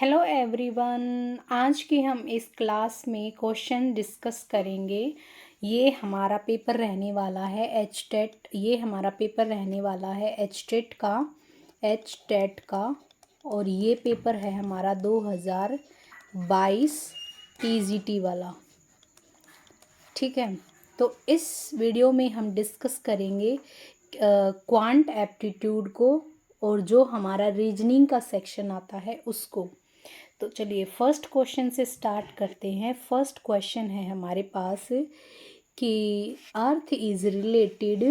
Hello everyone. आज की हम इस क्लास में क्वेश्चन डिस्कस करेंगे। ये हमारा पेपर रहने वाला है एच टेट का और ये पेपर है हमारा 2022 टीजीटी वाला। ठीक है, तो इस वीडियो में हम डिस्कस करेंगे क्वांट एप्टीट्यूड को और जो हमारा रीजनिंग का सेक्शन आता है उसको। तो चलिए फर्स्ट क्वेश्चन से स्टार्ट करते हैं। फर्स्ट क्वेश्चन है हमारे पास कि earth is related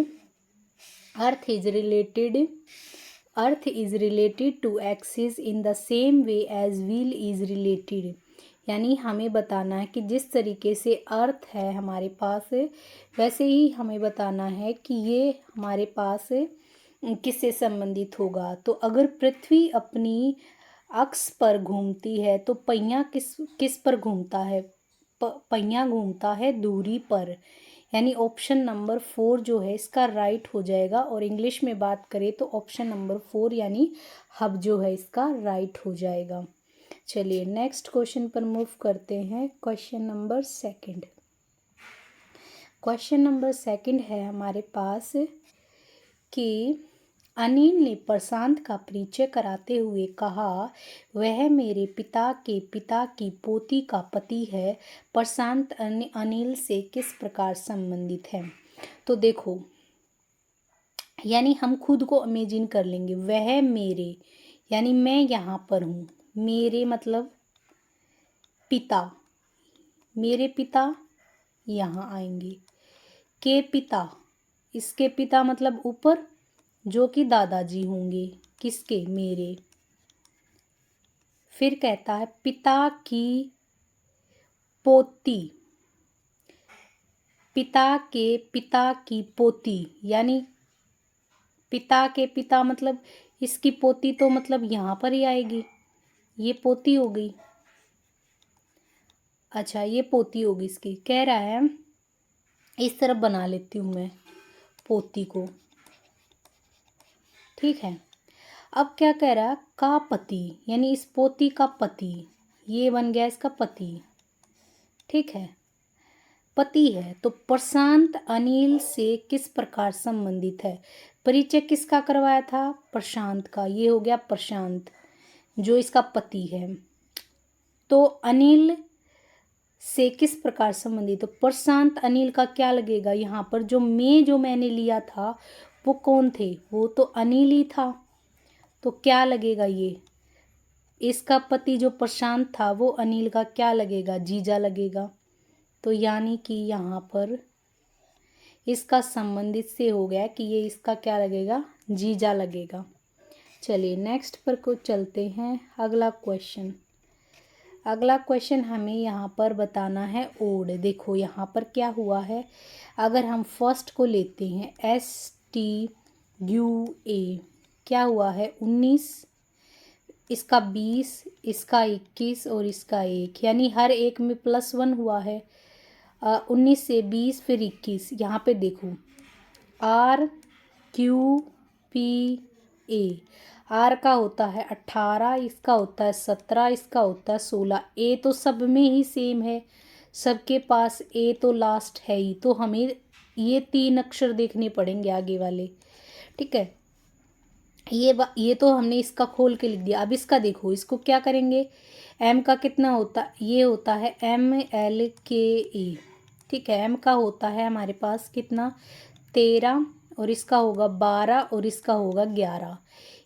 to axis in the same way as wheel is related. यानी हमें बताना है कि जिस तरीके से अर्थ है हमारे पास वैसे ही हमें बताना है कि ये हमारे पास किससे संबंधित होगा। तो अगर पृथ्वी अपनी अक्ष पर घूमती है तो पहिया किस पर घूमता है? पहिया घूमता है दूरी पर। यानी ऑप्शन नंबर 4 जो है इसका राइट हो जाएगा। और इंग्लिश में बात करें तो ऑप्शन नंबर 4 यानी हब जो है इसका राइट हो जाएगा। चलिए नेक्स्ट क्वेश्चन पर मूव करते हैं। क्वेश्चन नंबर सेकंड है हमारे पास कि अनिल ने प्रशांत का परिचय कराते हुए कहा, वह मेरे पिता के पिता की पोती का पति है। प्रशांत अनिल से किस प्रकार संबंधित है? तो देखो, यानी हम खुद को इमेजिन कर लेंगे। वह मेरे यानी मैं यहाँ पर हूँ, मेरे मतलब पिता, मेरे पिता यहाँ आएंगे। के पिता, इसके पिता मतलब ऊपर जो कि दादाजी होंगे, किसके? मेरे। फिर कहता है पिता की पोती, पिता के पिता की पोती, यानी पिता के पिता मतलब इसकी पोती तो मतलब यहाँ पर ही आएगी। ये पोती हो गई। अच्छा, ये पोती होगी इसकी। कह रहा है इस तरफ बना लेती हूँ मैं पोती को। ठीक है, अब क्या कह रहा है? का पति, यानी इस पोती का पति, ये बन गया इसका पति। ठीक है, पति है। तो प्रशांत अनिल से किस प्रकार संबंधित है? परिचय किसका करवाया था? प्रशांत का। ये हो गया प्रशांत जो इसका पति है। तो अनिल से किस प्रकार संबंधित? तो प्रशांत अनिल का क्या लगेगा यहाँ पर? जो मैंने लिया था वो कौन थे? वो तो अनिल ही था। तो क्या लगेगा? ये इसका पति जो प्रशांत था वो अनिल का क्या लगेगा? जीजा लगेगा। तो यानी कि यहाँ पर इसका संबंधित से हो गया कि ये इसका क्या लगेगा? जीजा लगेगा। चलिए नेक्स्ट पर को चलते हैं। अगला क्वेश्चन हमें यहाँ पर बताना है ओड। देखो यहाँ पर क्या हुआ है, अगर हम फर्स्ट को लेते हैं STUA, क्या हुआ है? 19, इसका 20, इसका 21 और इसका 1, यानी हर एक में +1 हुआ है। 19 से 20 फिर 21। यहाँ पे देखो RQPA, आर का होता है 18, इसका होता है 17, इसका होता है 16। ए तो सब में ही सेम है, सबके पास ए तो लास्ट है ही। तो हमें ये 3 अक्षर देखने पड़ेंगे आगे वाले। ठीक है, ये तो हमने इसका खोल के लिख दिया। अब इसका देखो, इसको क्या करेंगे? एम का कितना होता? ये होता है MLKA। ठीक है, एम का होता है हमारे पास कितना? 13, और इसका होगा 12 और इसका होगा 11।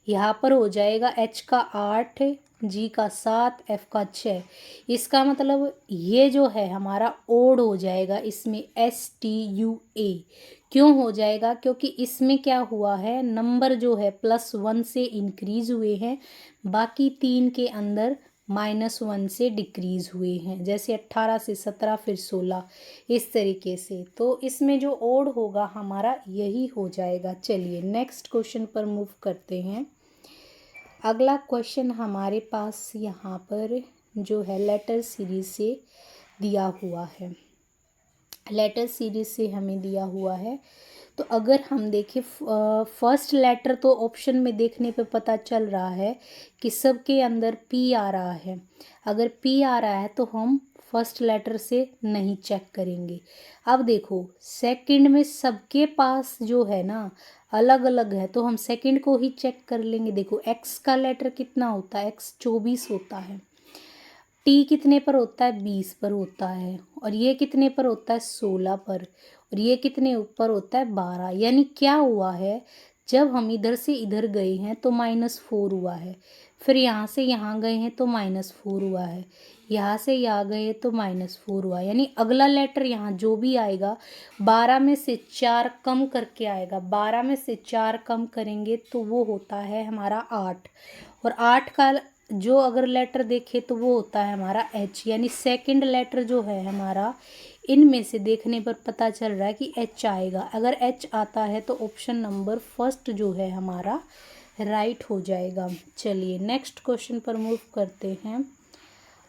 यहाँ पर हो जाएगा H का 8, G का 7, F का 6। इसका मतलब ये जो है हमारा ओड हो जाएगा इसमें STUA। क्यों हो जाएगा? क्योंकि इसमें क्या हुआ है, नंबर जो है +1 से इंक्रीज हुए हैं, बाकी 3 के अंदर -1 से डिक्रीज हुए हैं। जैसे 18 से 17 फिर 16, इस तरीके से। तो इसमें जो ओड होगा हमारा यही हो जाएगा। चलिए नेक्स्ट क्वेश्चन पर मूव करते हैं। अगला क्वेश्चन हमारे पास यहाँ पर जो है लेटर सीरीज से दिया हुआ है। लेटर सीरीज से हमें दिया हुआ है। तो अगर हम देखें फर्स्ट लेटर तो ऑप्शन में देखने पे पता चल रहा है कि सबके अंदर पी आ रहा है। अगर पी आ रहा है तो हम फर्स्ट लेटर से नहीं चेक करेंगे। अब देखो सेकंड में सबके पास जो है ना अलग अलग है, तो हम सेकंड को ही चेक कर लेंगे। देखो एक्स का लेटर कितना होता है, एक्स 24 होता है। टी कितने पर होता है, 20 पर होता है। और ये कितने पर होता है, 16 पर। और ये कितने ऊपर होता है, 12। यानी क्या हुआ है, जब हम इधर से इधर गए हैं तो -4 हुआ है। फिर यहाँ से यहाँ गए हैं तो -4 हुआ है। यहाँ से यहाँ गए तो -4 हुआ। यानी अगला लेटर यहाँ जो भी आएगा 12 में से 4 कम करके आएगा। 12 में से 4 कम करेंगे तो वो होता है हमारा 8। और 8 का जो अगर लेटर देखे तो वो होता है हमारा एच। यानी सेकंड लेटर जो है हमारा इनमें से देखने पर पता चल रहा है कि एच आएगा। अगर एच आता है तो ऑप्शन नंबर फर्स्ट जो है हमारा राइट हो जाएगा। चलिए नेक्स्ट क्वेश्चन पर मूव करते हैं।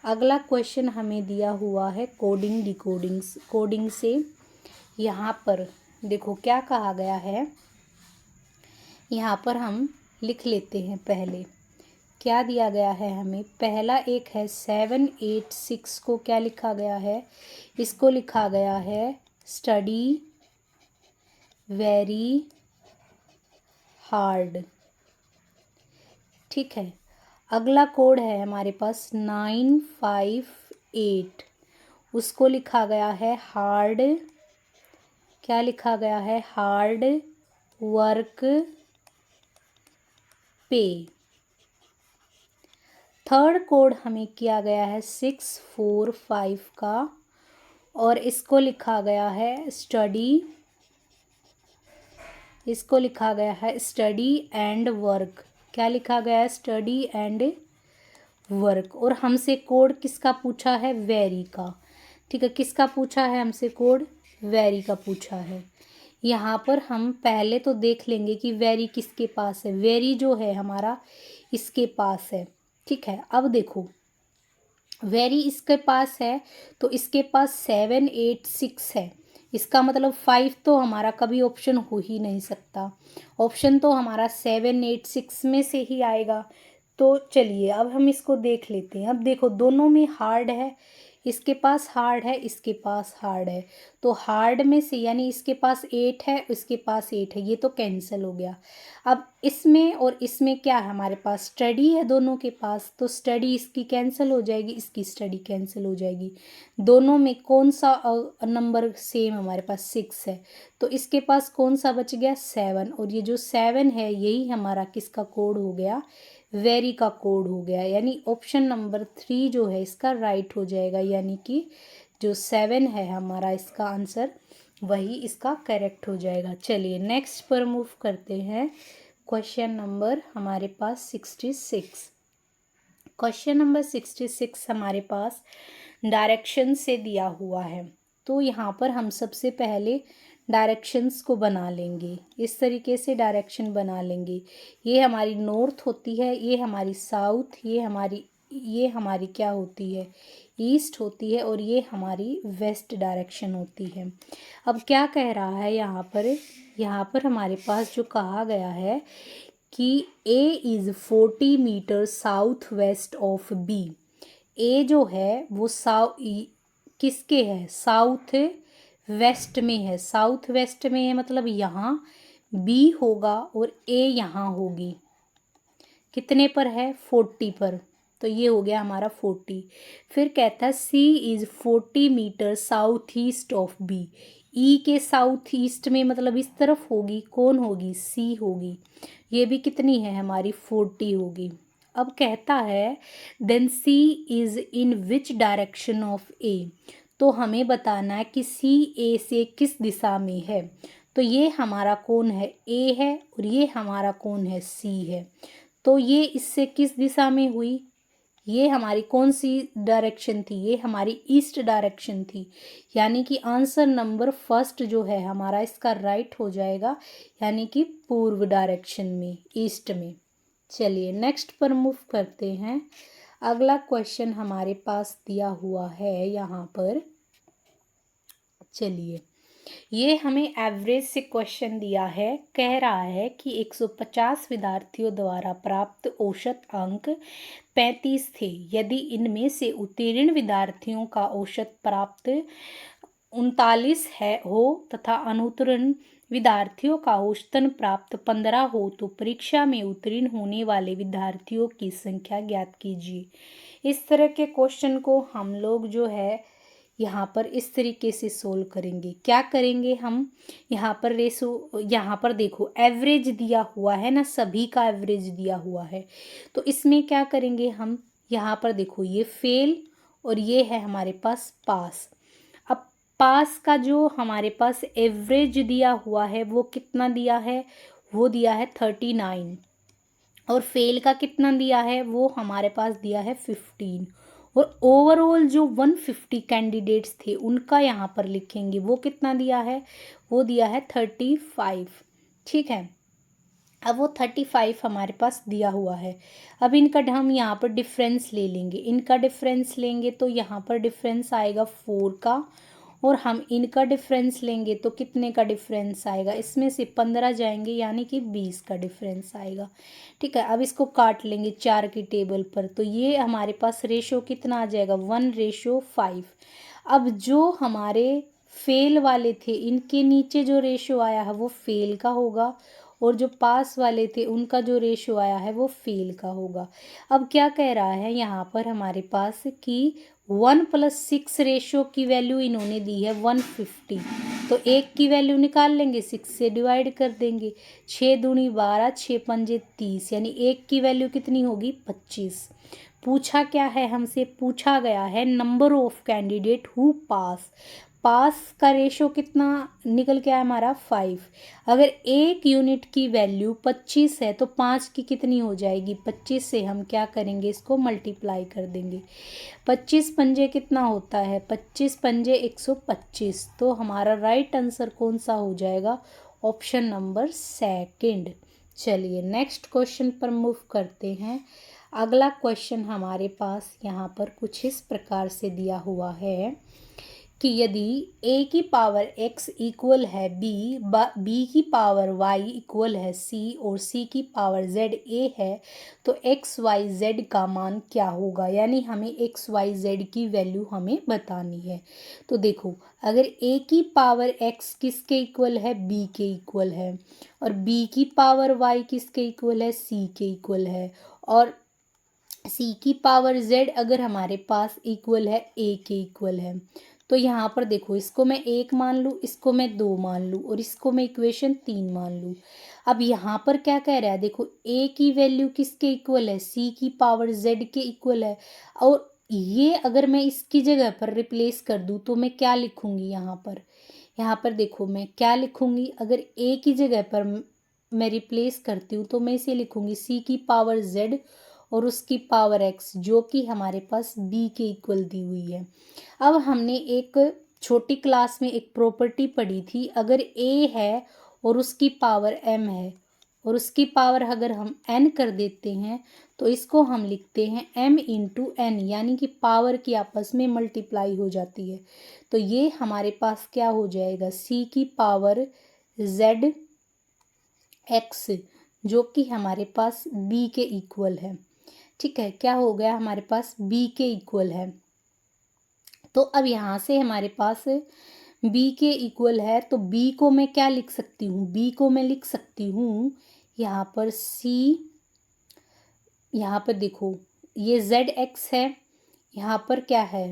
अगला क्वेश्चन हमें दिया हुआ है कोडिंग डिकोडिंग्स कोडिंग से। यहाँ पर देखो क्या कहा गया है, यहाँ पर हम लिख लेते हैं। पहले क्या दिया गया है हमें, पहला एक है 786 को क्या लिखा गया है, इसको लिखा गया है स्टडी वेरी हार्ड। ठीक है। अगला कोड है हमारे पास 958, उसको लिखा गया है हार्ड, क्या लिखा गया है, हार्ड वर्क पे। थर्ड कोड हमें किया गया है 645 का, और इसको लिखा गया है स्टडी, इसको लिखा गया है स्टडी एंड वर्क। क्या लिखा गया है, स्टडी एंड वर्क। और हमसे कोड किसका पूछा है, वेरी का। ठीक है, किसका पूछा है हमसे कोड, वेरी का पूछा है। यहाँ पर हम पहले तो देख लेंगे कि वेरी किसके पास है। वेरी जो है हमारा इसके पास है। ठीक है, अब देखो वेरी इसके पास है तो इसके पास 786 है। इसका मतलब 5 तो हमारा कभी ऑप्शन हो ही नहीं सकता। ऑप्शन तो हमारा 786 में से ही आएगा। तो चलिए अब हम इसको देख लेते हैं। अब देखो दोनों में हार्ड है, इसके पास हार्ड है, इसके पास हार्ड है। तो हार्ड में से यानी इसके पास 8 है, इसके पास 8 है, ये तो कैंसिल हो गया। अब इसमें और इसमें क्या है, हमारे पास स्टडी है दोनों के पास, तो स्टडी इसकी कैंसिल हो जाएगी, इसकी स्टडी कैंसिल हो जाएगी। दोनों में कौन सा नंबर सेम, हमारे पास 6 है, तो इसके पास कौन सा बच गया, 7। और ये जो 7 है यही हमारा किसका कोड हो गया, वेरी का कोड हो गया। यानी ऑप्शन नंबर 3 जो है इसका राइट हो जाएगा। यानी कि जो 7 है हमारा इसका आंसर वही इसका करेक्ट हो जाएगा। चलिए नेक्स्ट पर मूव करते हैं। क्वेश्चन नंबर हमारे पास 66। क्वेश्चन नंबर 66 हमारे पास डायरेक्शन से दिया हुआ है। तो यहाँ पर हम सबसे पहले डायरेक्शंस को बना लेंगे। इस तरीके से डायरेक्शन बना लेंगे। ये हमारी नॉर्थ होती है, ये हमारी साउथ, ये हमारी क्या होती है, ईस्ट होती है, और ये हमारी वेस्ट डायरेक्शन होती है। अब क्या कह रहा है यहाँ पर हमारे पास जो कहा गया है कि A is 40 metre south west of B. A जो है वो किसके है, साउथ वेस्ट में है। साउथ वेस्ट में है मतलब यहाँ बी होगा और ए यहाँ होगी। कितने पर है, 40 पर। तो ये हो गया हमारा 40। फिर कहता है C is 40 metre south east of B. E के साउथ ईस्ट में मतलब इस तरफ होगी, कौन होगी, सी होगी। ये भी कितनी है हमारी, 40 होगी। अब कहता है then C is in which direction of A. तो हमें बताना है कि सी ए से किस दिशा में है। तो ये हमारा कौन है, ए है, और ये हमारा कौन है, सी है। तो ये इससे किस दिशा में हुई, ये हमारी कौन सी डायरेक्शन थी, ये हमारी ईस्ट डायरेक्शन थी। यानी कि आंसर नंबर फर्स्ट जो है हमारा इसका राइट हो जाएगा, यानी कि पूर्व डायरेक्शन में, ईस्ट में। चलिए नेक्स्ट पर मूव करते हैं। अगला क्वेश्चन हमारे पास दिया हुआ है यहाँ पर। चलिए ये हमें एवरेज से क्वेश्चन दिया है, कह रहा है कि 150 विद्यार्थियों द्वारा प्राप्त औसत अंक 35 थे। यदि इनमें से उत्तीर्ण विद्यार्थियों का औसत प्राप्त 39 हो तथा अनुत्तीर्ण विद्यार्थियों का औसतन प्राप्त 15 हो तो परीक्षा में उत्तीर्ण होने वाले विद्यार्थियों की संख्या ज्ञात कीजिए। इस तरह के क्वेश्चन को हम लोग जो है यहाँ पर इस तरीके से सोल्व करेंगे। क्या करेंगे हम, यहाँ पर यहाँ पर देखो एवरेज दिया हुआ है ना, सभी का एवरेज दिया हुआ है। तो इसमें क्या करेंगे हम, यहाँ पर देखो ये फेल और ये है हमारे पास पास। अब पास का जो हमारे पास एवरेज दिया हुआ है वो कितना दिया है, वो दिया है 39। और फेल का कितना दिया है, वो हमारे पास दिया है 15। और ओवरऑल जो 150 कैंडिडेट्स थे उनका यहाँ पर लिखेंगे, वो कितना दिया है, वो दिया है 35। ठीक है, अब वो 35 हमारे पास दिया हुआ है। अब इनका हम यहाँ पर डिफरेंस ले लेंगे, इनका डिफरेंस लेंगे तो यहाँ पर डिफरेंस आएगा 4 का, और हम इनका डिफरेंस लेंगे तो कितने का डिफरेंस आएगा, इसमें से 15 जाएंगे यानी कि 20 का डिफरेंस आएगा। ठीक है, अब इसको काट लेंगे 4 की टेबल पर, तो ये हमारे पास रेशो कितना आ जाएगा, 1:5। अब जो हमारे फेल वाले थे इनके नीचे जो रेशो आया है वो फेल का होगा, और जो पास वाले थे उनका जो रेशो आया है वो फेल का होगा। अब क्या कह रहा है यहाँ पर हमारे पास कि 1+6 रेशो की वैल्यू इन्होंने दी है 150, तो एक की वैल्यू निकाल लेंगे, 6 से डिवाइड कर देंगे, 6 दूनी 12, 6 पंजे 30, यानी एक की वैल्यू कितनी होगी 25। पूछा क्या है हमसे, पूछा गया है number of candidate who pass. Pass का रेशो कितना निकल के आया हमारा 5। अगर एक यूनिट की वैल्यू 25 है तो 5 की कितनी हो जाएगी, 25 से हम क्या करेंगे, इसको मल्टीप्लाई कर देंगे। 25 पंजे कितना होता है, 25 पंजे 125। तो हमारा राइट आंसर कौन सा हो जाएगा, ऑप्शन नंबर सेकंड। चलिए नेक्स्ट क्वेश्चन पर मूव करते हैं। अगला क्वेश्चन हमारे पास यहाँ पर कुछ इस प्रकार से दिया हुआ है कि यदि a की पावर x इक्वल है b की पावर y इक्वल है c और c की पावर z a है तो x y z का मान क्या होगा, यानी हमें x y z की वैल्यू हमें बतानी है। तो देखो अगर a की पावर x किसके इक्वल है, b के इक्वल है, और b की पावर y किसके इक्वल है, c के इक्वल है, और c की पावर z अगर हमारे पास इक्वल है a के इक्वल है, तो यहाँ पर देखो इसको मैं 1 मान लूँ, इसको मैं 2 मान लूँ, और इसको मैं इक्वेशन 3 मान लूँ। अब यहाँ पर क्या कह रहा है, देखो a की वैल्यू किसके इक्वल है, c की पावर z के इक्वल है, और ये अगर मैं इसकी जगह पर रिप्लेस कर दूँ तो मैं क्या लिखूँगी, यहाँ पर देखो मैं क्या लिखूँगी, अगर a की जगह पर मैं रिप्लेस करती हूँ तो मैं इसे लिखूँगी c की पावर z और उसकी पावर x, जो कि हमारे पास b के इक्वल दी हुई है। अब हमने एक छोटी क्लास में एक प्रॉपर्टी पढ़ी थी, अगर a है और उसकी पावर m है और उसकी पावर अगर हम n कर देते हैं तो इसको हम लिखते हैं m इंटू n, यानी कि पावर की आपस में मल्टीप्लाई हो जाती है। तो ये हमारे पास क्या हो जाएगा, c की पावर z x, जो कि हमारे पास b के इक्वल है। ठीक है, क्या हो गया, हमारे पास b के इक्वल है। तो अब यहाँ से हमारे पास b के इक्वल है, तो b को मैं क्या लिख सकती हूँ, b को मैं लिख सकती हूँ यहाँ पर c, यहाँ पर देखो ये zx है, यहाँ पर क्या है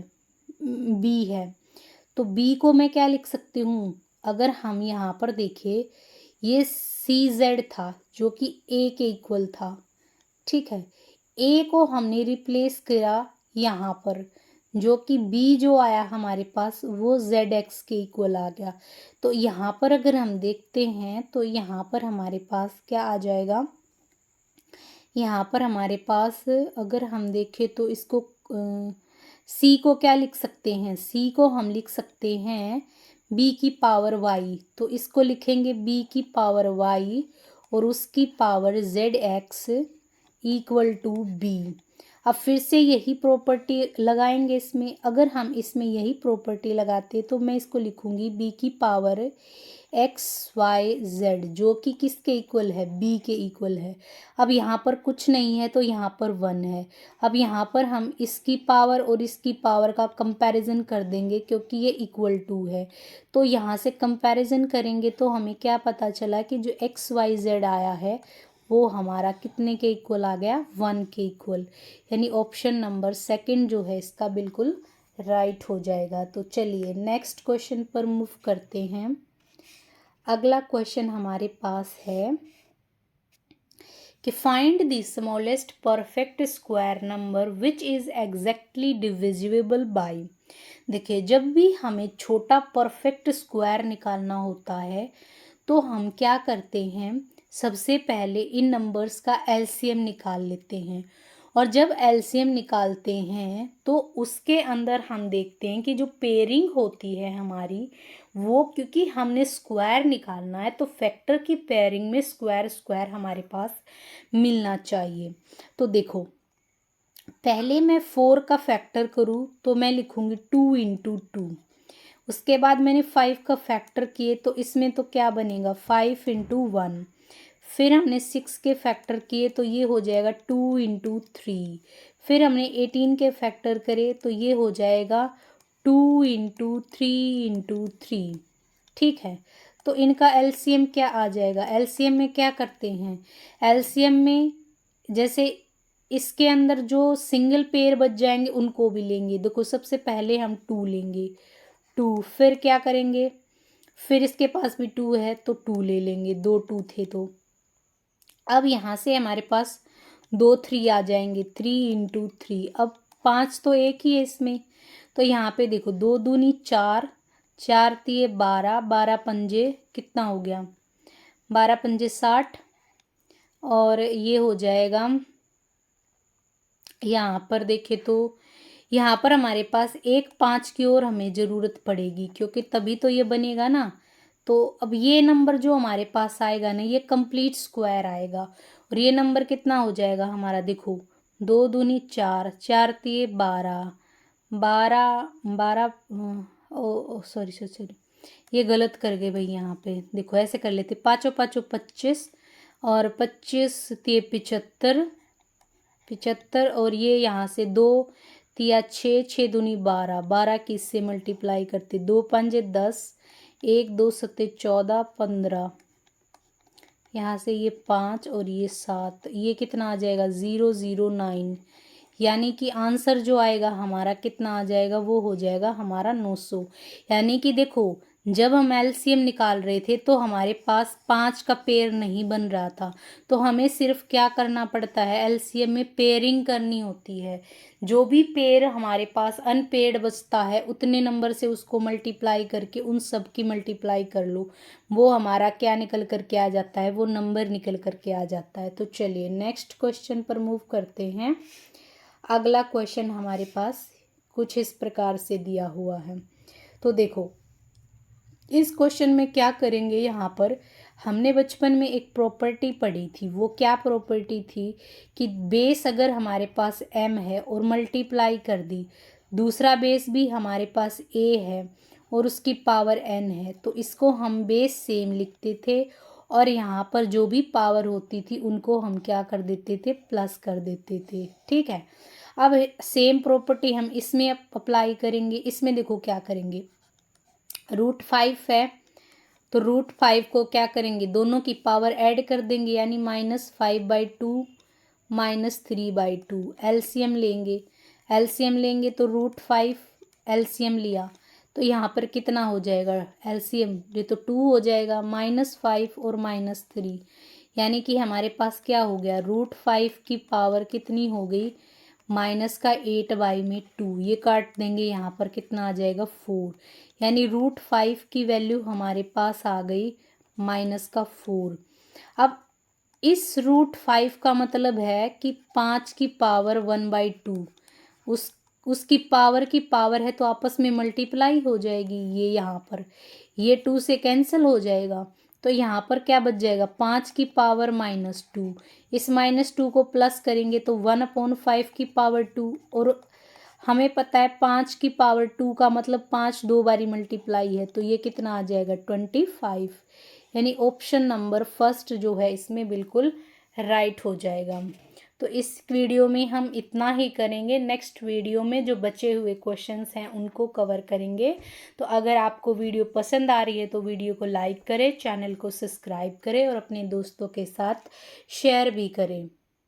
b है, तो b को मैं क्या लिख सकती हूँ, अगर हम यहाँ पर देखें ये cz था जो कि a के इक्वल था। ठीक है, a को हमने रिप्लेस करा यहाँ पर, जो कि b जो आया हमारे पास वो zx के इक्वल आ गया। तो यहाँ पर अगर हम देखते हैं तो यहाँ पर हमारे पास क्या आ जाएगा, यहाँ पर हमारे पास अगर हम देखें तो इसको c को क्या लिख सकते हैं, c को हम लिख सकते हैं b की पावर y, तो इसको लिखेंगे b की पावर y और उसकी power zx equal to b। अब फिर से यही प्रॉपर्टी लगाएंगे इसमें। अगर हम इसमें यही प्रॉपर्टी लगाते तो मैं इसको लिखूंगी बी की पावर एक्स वाई जेड, जो कि किसके इक्वल है, बी के इक्वल है। अब यहाँ पर कुछ नहीं है तो यहाँ पर 1 है। अब यहाँ पर हम इसकी पावर और इसकी पावर का कंपैरिजन कर देंगे क्योंकि ये इक्वल टू है। तो यहाँ से कंपैरिजन करेंगे तो हमें क्या पता चला कि जो एक्स वाई जेड आया है वो हमारा कितने के इक्वल आ गया, 1 के इक्वल। यानी ऑप्शन नंबर सेकंड जो है इसका बिल्कुल राइट हो जाएगा। तो चलिए नेक्स्ट क्वेश्चन पर मूव करते हैं। अगला क्वेश्चन हमारे पास है कि find the smallest perfect square number which is exactly divisible by. देखिए, जब भी हमें छोटा परफेक्ट स्क्वायर निकालना होता है तो हम क्या करते हैं, सबसे पहले इन नंबर्स का एलसीएम निकाल लेते हैं। और जब एलसीएम निकालते हैं तो उसके अंदर हम देखते हैं कि जो पेयरिंग होती है हमारी, वो क्योंकि हमने स्क्वायर निकालना है तो फैक्टर की पेयरिंग में स्क्वायर स्क्वायर हमारे पास मिलना चाहिए। तो देखो, पहले मैं 4 का फैक्टर करूँ तो मैं लिखूँगी 2 इंटू 2। उसके बाद मैंने 5 का फैक्टर किए तो इसमें तो क्या बनेगा, 5 इंटू 1। फिर हमने 6 के फैक्टर किए तो ये हो जाएगा 2 इंटू 3। फिर हमने 18 के फैक्टर करे तो ये हो जाएगा 2 इंटू 3 इंटू 3। ठीक है, तो इनका एलसीएम क्या आ जाएगा। एलसीएम में क्या करते हैं, एलसीएम में जैसे इसके अंदर जो सिंगल पेयर बच जाएंगे उनको भी लेंगे। देखो, सबसे पहले हम 2 लेंगे, 2, फिर क्या करेंगे, फिर इसके पास भी 2 है तो 2 ले लेंगे, 2 2 थे तो। अब यहाँ से हमारे पास 2 3 आ जाएंगे, 3 इंटू 3। अब 5 तो एक ही है इसमें, तो यहाँ पे देखो 2 दूनी 4, 4 तिये 12, 12 पंजे कितना हो गया, 12 पंजे 60। और ये हो जाएगा, यहाँ पर देखें तो यहाँ पर हमारे पास एक 5 की और हमें ज़रूरत पड़ेगी क्योंकि तभी तो ये बनेगा ना। तो अब ये नंबर जो हमारे पास आएगा ना, ये कंप्लीट स्क्वायर आएगा। और ये नंबर कितना हो जाएगा हमारा, देखो 2 दूनी 4, 4 तिये 12, 12 12, ओ सॉरी सॉरी सॉरी, ये गलत कर गए भाई। यहाँ पे देखो ऐसे कर लेते, पाँचों पाँचों 25 और 25 तिये 75, 75। और ये यहाँ से 2 तिया 6, 6 दूनी 12, 12 की इससे मल्टीप्लाई करते, 2 पंजे 10, 1 2 सत्ते 14, 15। यहाँ से ये 5 और ये 7, ये कितना आ जाएगा 009। यानी कि आंसर जो आएगा हमारा कितना आ जाएगा, वो हो जाएगा हमारा 900। यानी कि देखो, जब हम एलसीएम निकाल रहे थे तो हमारे पास 5 का पेयर नहीं बन रहा था, तो हमें सिर्फ क्या करना पड़ता है, एलसीएम में पेयरिंग करनी होती है। जो भी पेयर हमारे पास अनपेयर्ड बचता है उतने नंबर से उसको मल्टीप्लाई करके उन सब की मल्टीप्लाई कर लो, वो हमारा क्या निकल करके आ जाता है, वो नंबर निकल करके आ जाता है। तो चलिए नेक्स्ट क्वेश्चन पर मूव करते हैं। अगला क्वेश्चन हमारे पास कुछ इस प्रकार से दिया हुआ है। तो देखो, इस क्वेश्चन में क्या करेंगे, यहाँ पर हमने बचपन में एक प्रॉपर्टी पढ़ी थी। वो क्या प्रॉपर्टी थी कि बेस अगर हमारे पास m है और मल्टीप्लाई कर दी, दूसरा बेस भी हमारे पास a है और उसकी पावर n है, तो इसको हम बेस सेम लिखते थे और यहाँ पर जो भी पावर होती थी उनको हम क्या कर देते थे, प्लस कर देते थे। ठीक है, अब सेम प्रॉपर्टी हम इसमें अप्लाई करेंगे। इसमें देखो क्या करेंगे, √5 है तो √5 को क्या करेंगे, दोनों की पावर ऐड कर देंगे, यानी -5/2 -3/2। एलसीएम लेंगे, एलसीएम लेंगे तो √5 एलसीएम लिया तो यहाँ पर कितना हो जाएगा, एलसीएम ये तो 2 हो जाएगा, -5 और -3। यानी कि हमारे पास क्या हो गया, √5 की पावर कितनी हो गई, माइनस का 8/2। ये काट देंगे, यहाँ पर कितना आ जाएगा 4। यानी √5 की वैल्यू हमारे पास आ गई -4। अब इस √5 का मतलब है कि 5 की पावर 1/2, उसकी पावर की पावर है तो आपस में मल्टीप्लाई हो जाएगी। ये यहाँ पर ये 2 से कैंसिल हो जाएगा तो यहाँ पर क्या बच जाएगा, 5 की पावर -2, इस -2 को प्लस करेंगे तो 1/5 की पावर 2, और हमें पता है 5 की पावर 2 का मतलब 5 दो बारी मल्टीप्लाई है, तो ये कितना आ जाएगा 25। यानी ऑप्शन नंबर फर्स्ट जो है इसमें बिल्कुल राइट हो जाएगा। तो इस वीडियो में हम इतना ही करेंगे, नेक्स्ट वीडियो में जो बचे हुए क्वेश्चंस हैं उनको कवर करेंगे। तो अगर आपको वीडियो पसंद आ रही है तो वीडियो को लाइक करें, चैनल को सब्सक्राइब करें और अपने दोस्तों के साथ शेयर भी करें।